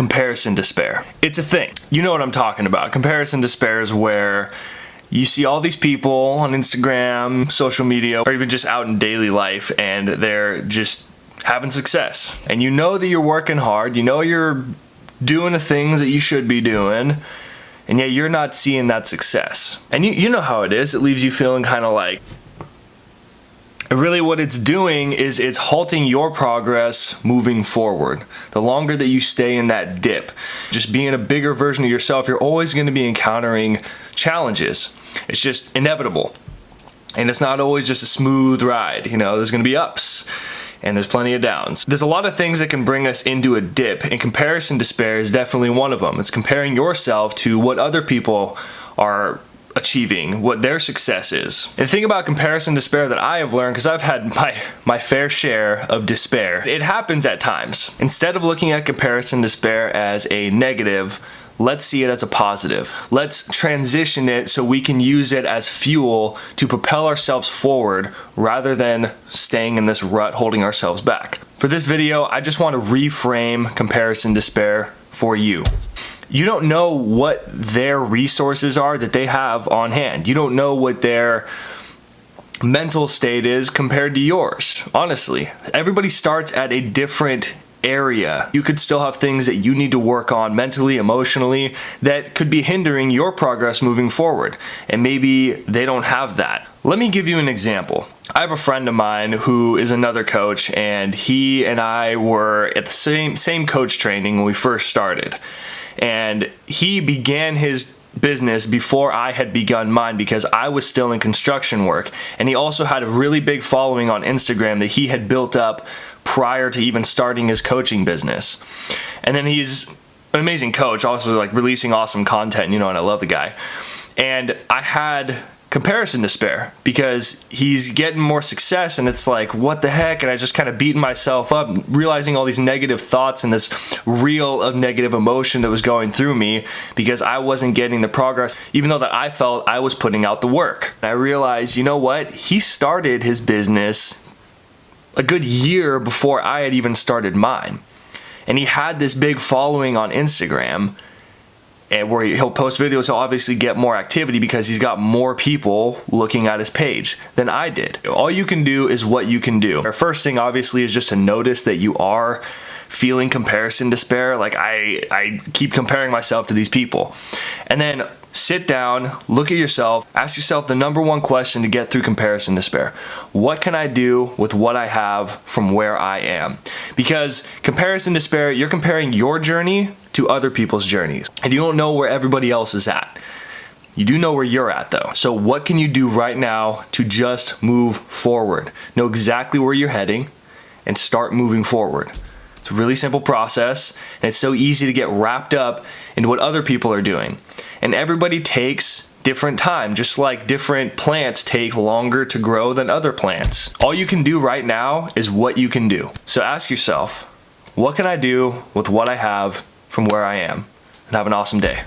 comparison despair. It's a thing. You know what I'm talking about. Comparison despair is where you see all these people on Instagram, social media, or even just out in daily life, and they're just having success. And you know that you're working hard, you know you're doing the things that you should be doing, and yet you're not seeing that success. And you know how it is. It leaves you feeling kind of like, really what it's doing is it's halting your progress moving forward. The longer that you stay in that dip, just being a bigger version of yourself, you're always going to be encountering challenges. It's just inevitable. And it's not always just a smooth ride. You know, there's going to be ups and there's plenty of downs. There's a lot of things that can bring us into a dip, and comparison despair is definitely one of them. It's comparing yourself to what other people are achieving, what their success is. And the thing about comparison despair that I have learned, because I've had my fair share of despair, it happens at times. Instead of looking at comparison despair as a negative, let's see it as a positive. Let's transition it so we can use it as fuel to propel ourselves forward rather than staying in this rut holding ourselves back. For this video, I just want to reframe comparison despair for you. You don't know what their resources are that they have on hand. You don't know what their mental state is compared to yours. Honestly, everybody starts at a different area. You could still have things that you need to work on mentally, emotionally, that could be hindering your progress moving forward. And maybe they don't have that. Let me give you an example. I have a friend of mine who is another coach, and he and I were at the same coach training when we first started. And he began his business before I had begun mine because I was still in construction work. And he also had a really big following on Instagram that he had built up prior to even starting his coaching business. And then he's an amazing coach, also like releasing awesome content, you know, and I love the guy. And I had comparison despair because he's getting more success, and it's like, what the heck? And I just kind of beating myself up, realizing all these negative thoughts and this reel of negative emotion that was going through me because I wasn't getting the progress, even though that I felt I was putting out the work. And I realized, you know what? He started his business a good year before I had even started mine. And he had this big following on Instagram, and where he'll post videos, he'll obviously get more activity because he's got more people looking at his page than I did. All you can do is what you can do. Our first thing obviously is just to notice that you are feeling comparison despair. Like I keep comparing myself to these people. And then sit down, look at yourself, ask yourself the number one question to get through comparison despair. What can I do with what I have from where I am? Because comparison despair, you're comparing your journey to other people's journeys, and you don't know where everybody else is at. You do know where you're at though. So what can you do right now to just move forward? Know exactly where you're heading and start moving forward. It's a really simple process, and it's so easy to get wrapped up into what other people are doing. And everybody takes different time, just like different plants take longer to grow than other plants. All you can do right now is what you can do. So ask yourself, what can I do with what I have from where I am? And have an awesome day.